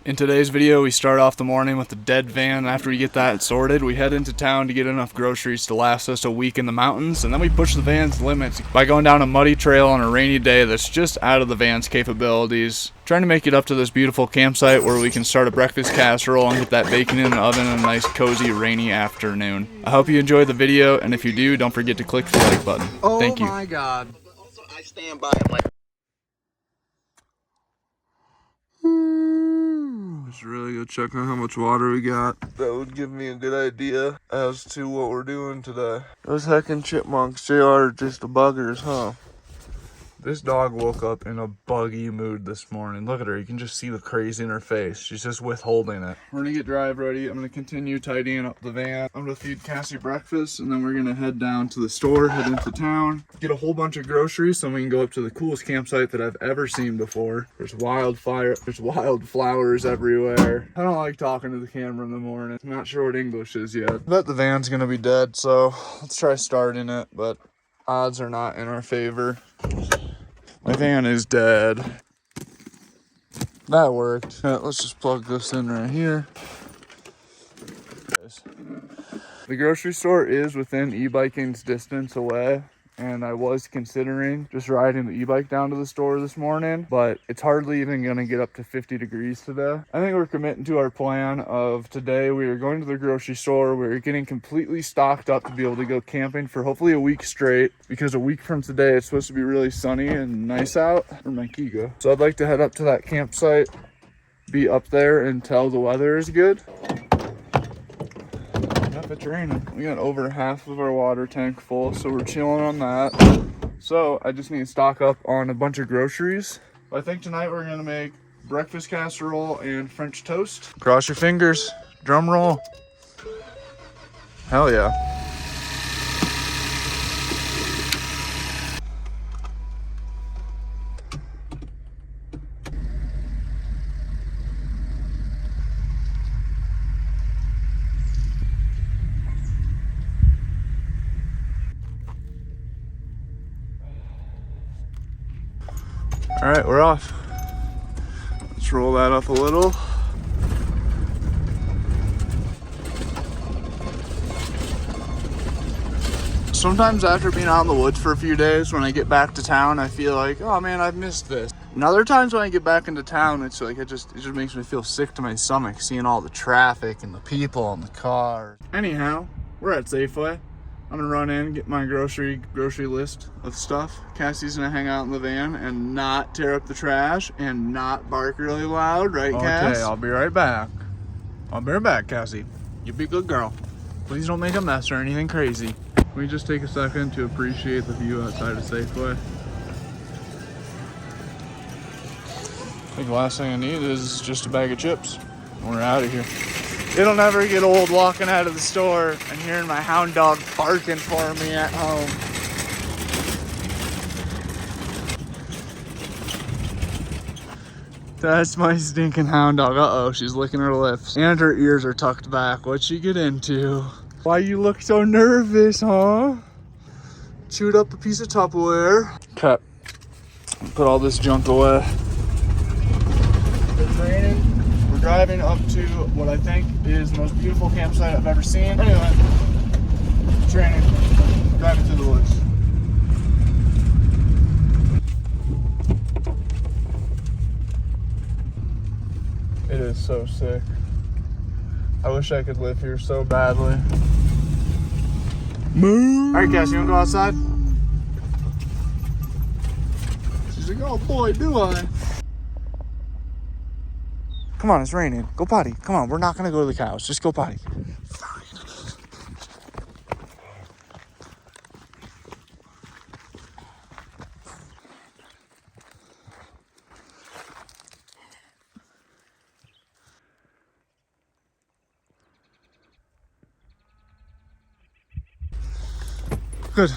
In today's video, we start off the morning with the dead van. After we get that sorted, we head into town to get enough groceries to last us a week in the mountains, and then we push the van's limits by going down a muddy trail on a rainy day that's just out of the van's capabilities, trying to make it up to this beautiful campsite where we can start a breakfast casserole and get that bacon in the oven on a nice cozy rainy afternoon. I hope you enjoyed the video, and if you do, don't forget to click the like button. Thank you. Oh my God. Also, I stand by him like. Just really go check on how much water we got. That would give me a good idea as to what we're doing today. Those heckin' chipmunks, they are just the buggers, huh? This dog woke up in a buggy mood this morning. Look at her, you can just see the crazy in her face. She's just withholding it. We're gonna get drive ready. I'm gonna continue tidying up the van. I'm gonna feed Cassie breakfast, and then we're gonna head down to the store, head into town, get a whole bunch of groceries so we can go up to the coolest campsite that I've ever seen before. There's wildflowers everywhere. I don't like talking to the camera in the morning. I'm not sure what English is yet. I bet the van's gonna be dead, so let's try starting it, but odds are not in our favor. My van is dead. That worked. Yeah, let's just plug this in right here. The grocery store is within e-biking's distance away, and I was considering just riding the e-bike down to the store this morning, but it's hardly even going to get up to 50 degrees today. I think we're committing to our plan of today. We are going to the grocery store. We're getting completely stocked up to be able to go camping for hopefully a week straight, because a week from today it's supposed to be really sunny and nice out. Where'd my key go? So I'd like to head up to that campsite, be up there until the weather is good. If it's raining. We got over half of our water tank full, so we're chilling on that. So I just need to stock up on a bunch of groceries. I think tonight we're gonna make breakfast casserole and French toast. Cross your fingers, drum roll. Hell yeah. All right, we're off. Let's roll that up a little. Sometimes after being out in the woods for a few days, when I get back to town, I feel like, oh man, I've missed this. And other times when I get back into town, it's like, it just makes me feel sick to my stomach, seeing all the traffic and the people and the cars. Anyhow, we're at Safeway. I'm gonna run in, get my grocery list of stuff. Cassie's gonna hang out in the van and not tear up the trash and not bark really loud, right, Cass? Okay, I'll be right back. I'll be right back, Cassie. You be a good girl. Please don't make a mess or anything crazy. Can we just take a second to appreciate the view outside of Safeway? I think the last thing I need is just a bag of chips. We're out of here. It'll never get old walking out of the store and hearing my hound dog barking for me at home. That's my stinking hound dog. Uh-oh, she's licking her lips. And her ears are tucked back. What'd she get into? Why you look so nervous, huh? Chewed up a piece of Tupperware. Okay, put all this junk away. It's raining. We're driving up to what I think is the most beautiful campsite I've ever seen. Anyway, it's raining. Driving through the woods. It is so sick. I wish I could live here so badly. Moo! Alright, Cass, you wanna go outside? She's like, oh boy, do I. Come on, it's raining. Go potty. Come on, we're not gonna go to the cows. Just go potty. Fine. Good.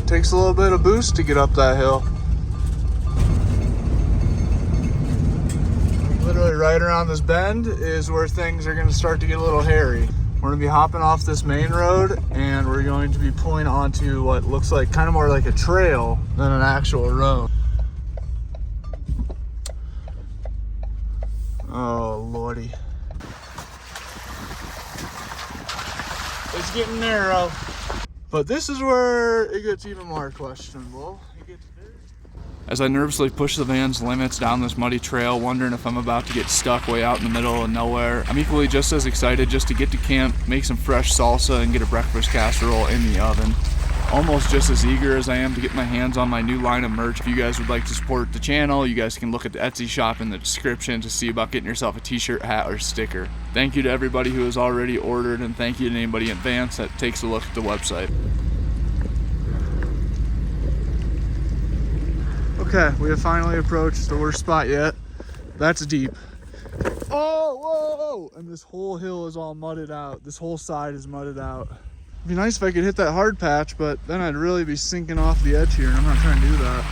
Takes a little bit of boost to get up that hill. Literally right around this bend is where things are going to start to get a little hairy. We're gonna be hopping off this main road and we're going to be pulling onto what looks like kind of more like a trail than an actual road. Oh lordy. It's getting narrow. But this is where it gets even more questionable. As I nervously push the van's limits down this muddy trail, wondering if I'm about to get stuck way out in the middle of nowhere, I'm equally just as excited just to get to camp, make some fresh salsa, and get a breakfast casserole in the oven. Almost just as eager as I am to get my hands on my new line of merch. If you guys would like to support the channel, you guys can look at the Etsy shop in the description to see about getting yourself a t-shirt, hat, or sticker. Thank you to everybody who has already ordered, and thank you to anybody in advance that takes a look at the website. Okay, we have finally approached the worst spot yet. That's deep. Oh, whoa! And this whole hill is all mudded out. This whole side is mudded out. It'd be nice if I could hit that hard patch, but then I'd really be sinking off the edge here, and I'm not trying to do that.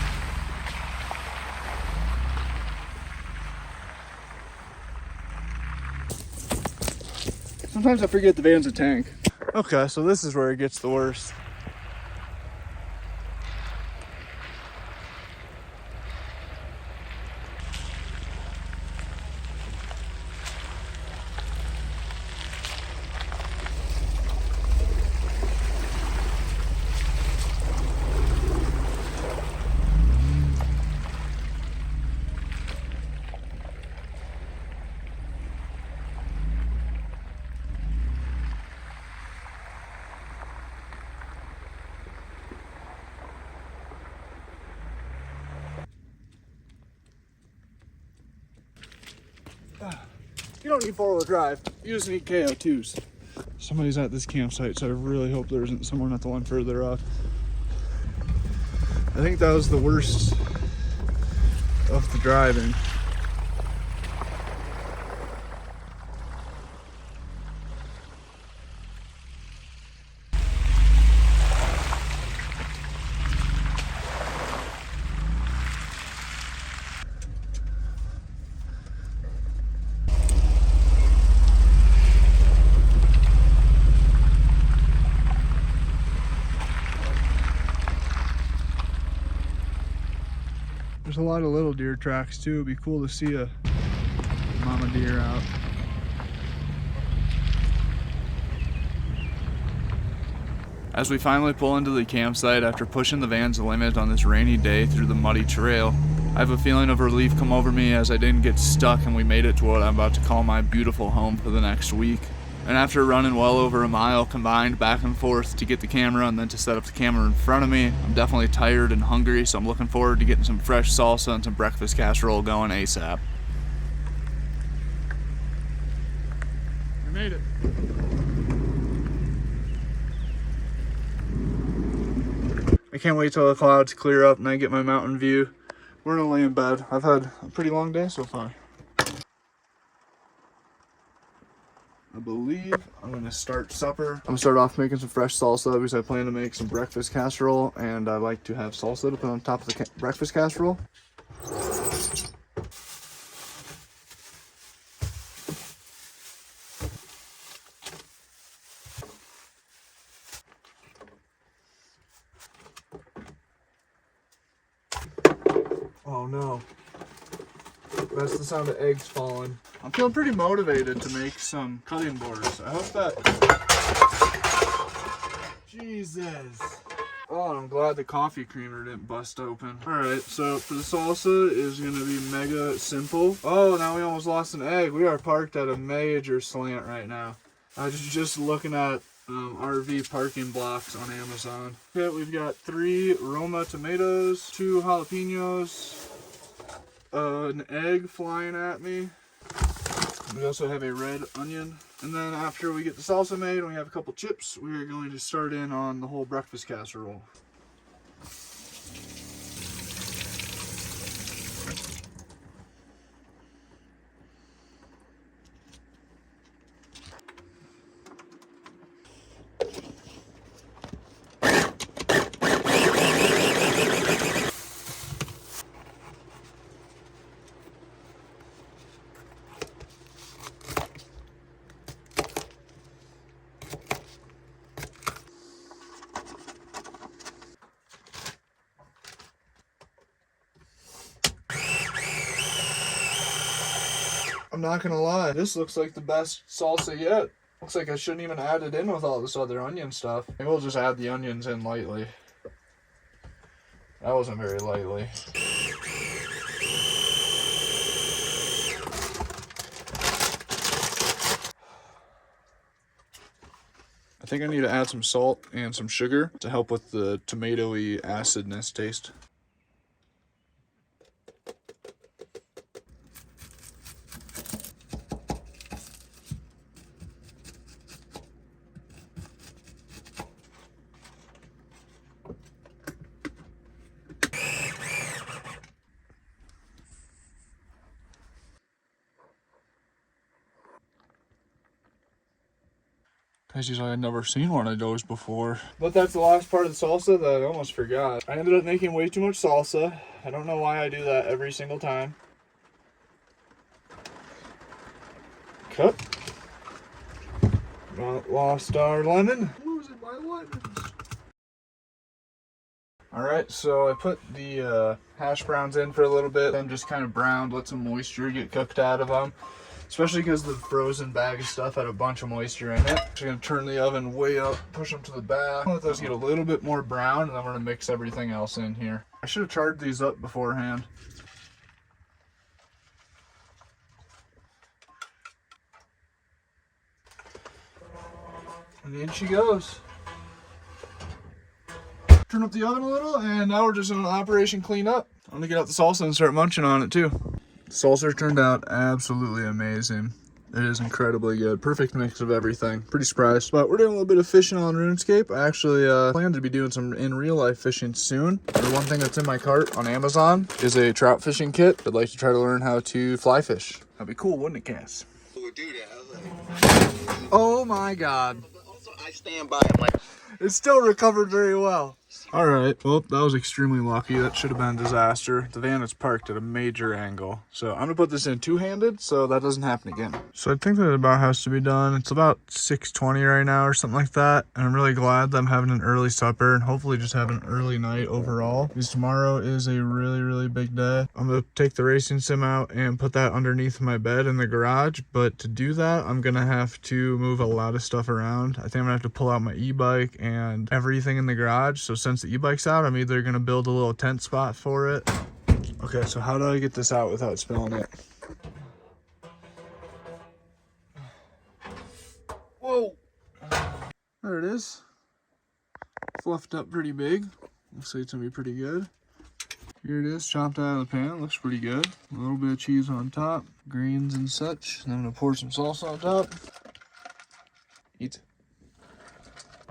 Sometimes I forget the van's a tank. Okay, so this is where it gets the worst. You don't need four-wheel drive. You just need KO2s. Somebody's at this campsite, so I really hope there isn't someone at the one further up. I think that was the worst of the driving. There's a lot of little deer tracks too. It'd be cool to see a mama deer out. As we finally pull into the campsite after pushing the van's limit on this rainy day through the muddy trail, I have a feeling of relief come over me as I didn't get stuck and we made it to what I'm about to call my beautiful home for the next week. And after running well over a mile combined back and forth to get the camera and then to set up the camera in front of me, I'm definitely tired and hungry, so I'm looking forward to getting some fresh salsa and some breakfast casserole going ASAP. We made it. I can't wait till the clouds clear up and I get my mountain view. We're gonna lay in bed. I've had a pretty long day so far. I believe I'm gonna start supper. I'm gonna start off making some fresh salsa because I plan to make some breakfast casserole, and I like to have salsa to put on top of the breakfast casserole. Oh no. That's the sound of eggs falling. I'm feeling pretty motivated to make some cutting boards. I hope that... Jesus. Oh, I'm glad the coffee creamer didn't bust open. Alright, so for the salsa is going to be mega simple. Oh, now we almost lost an egg. We are parked at a major slant right now. I was just looking at RV parking blocks on Amazon. Okay, we've got 3 Roma tomatoes, 2 jalapenos, an egg flying at me. We also have a red onion. And then after we get the salsa made and we have a couple chips, we are going to start in on the whole breakfast casserole. not gonna lie. This looks like the best salsa yet. Looks like I shouldn't even add it in with all this other onion stuff. Maybe we'll just add the onions in lightly. That wasn't very lightly. I think I need to add some salt and some sugar to help with the tomatoey acidness taste. Tastes like I'd never seen one of those before. But that's the last part of the salsa that I almost forgot. I ended up making way too much salsa. I don't know why I do that every single time. Cut. Lost our lemon. Losing my lemons. Alright, so I put the hash browns in for a little bit. Then just kind of browned, let some moisture get cooked out of them. Especially because the frozen bag of stuff had a bunch of moisture in it. So I'm going to turn the oven way up, push them to the back. Let those get a little bit more brown, and then we're going to mix everything else in here. I should have charred these up beforehand. And in she goes. Turn up the oven a little, and now we're just on Operation Clean Up. I'm going to get out the salsa and start munching on it too. Salsa turned out absolutely amazing. It is incredibly good. Perfect mix of everything. Pretty surprised. But we're doing a little bit of fishing on RuneScape. I actually plan to be doing some in real life fishing soon. The one thing that's in my cart on Amazon is a trout fishing kit. I'd like to try to learn how to fly fish. That'd be cool, wouldn't it, Cass? Who would do that? Oh my God. Also, I stand by him like. It still recovered very well. All right, well, that was extremely lucky. That should have been a disaster. The van is parked at a major angle. So I'm gonna put this in two-handed so that doesn't happen again. So I think that about has to be done. It's about 6:20 right now or something like that. And I'm really glad that I'm having an early supper and hopefully just have an early night overall. Because tomorrow is a really, really big day. I'm gonna take the racing sim out and put that underneath my bed in the garage. But to do that, I'm gonna have to move a lot of stuff around. I think I'm gonna have to pull out my e-bike and everything in the garage. So since the e-bike's out, I'm either gonna build a little tent spot for it. Okay, so how do I get this out without spilling it? Whoa! There it is. Fluffed up pretty big. Looks like it's gonna be pretty good. Here it is, chopped out of the pan. Looks pretty good. A little bit of cheese on top, greens and such. And I'm gonna pour some salsa on top. Eat.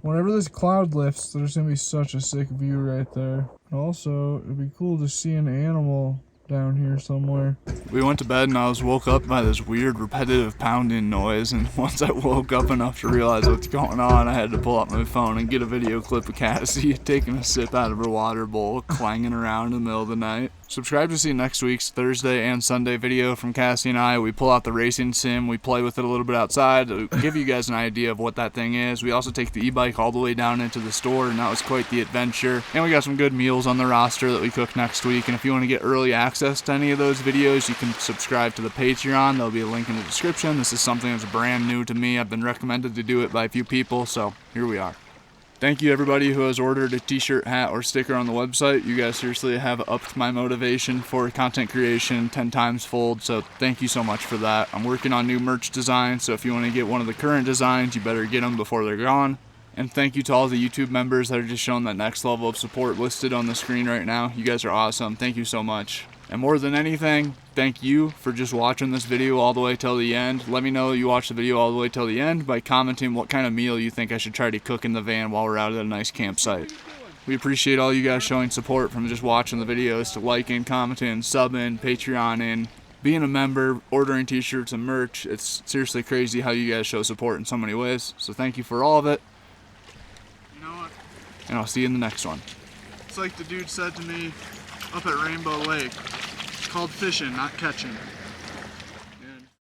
Whenever this cloud lifts, there's gonna be such a sick view right there. Also, it'd be cool to see an animal down here somewhere. We went to bed and I was woke up by this weird repetitive pounding noise, and once I woke up enough to realize what's going on, I had to pull out my phone and get a video clip of Cassie taking a sip out of her water bowl, clanging around in the middle of the night. Subscribe to see next week's Thursday and Sunday video from Cassie and I. We pull out the racing sim, we play with it a little bit outside to give you guys an idea of what that thing is. We also take the e-bike all the way down into the store, and that was quite the adventure. And we got some good meals on the roster that we cook next week. And if you want to get early access to any of those videos, you can subscribe to the Patreon. There'll be a link in the description. This is something that's brand new to me. I've been recommended to do it by a few people, so here we are. Thank you everybody who has ordered a t-shirt, hat, or sticker on the website. You guys seriously have upped my motivation for content creation 10 times fold, so thank you so much for that. I'm working on new merch designs, so if you want to get one of the current designs, you better get them before they're gone. And thank you to all the YouTube members that are just showing that next level of support listed on the screen right now. You guys are awesome. Thank you so much. And more than anything, thank you for just watching this video all the way till the end. Let me know you watched the video all the way till the end by commenting what kind of meal you think I should try to cook in the van while we're out at a nice campsite. We appreciate all you guys showing support, from just watching the videos to liking, commenting, subbing, Patreoning, being a member, ordering t-shirts and merch. It's seriously crazy how you guys show support in so many ways. So thank you for all of it. You know what? And I'll see you in the next one. It's like the dude said to me up at Rainbow Lake. It's called fishing, not catching.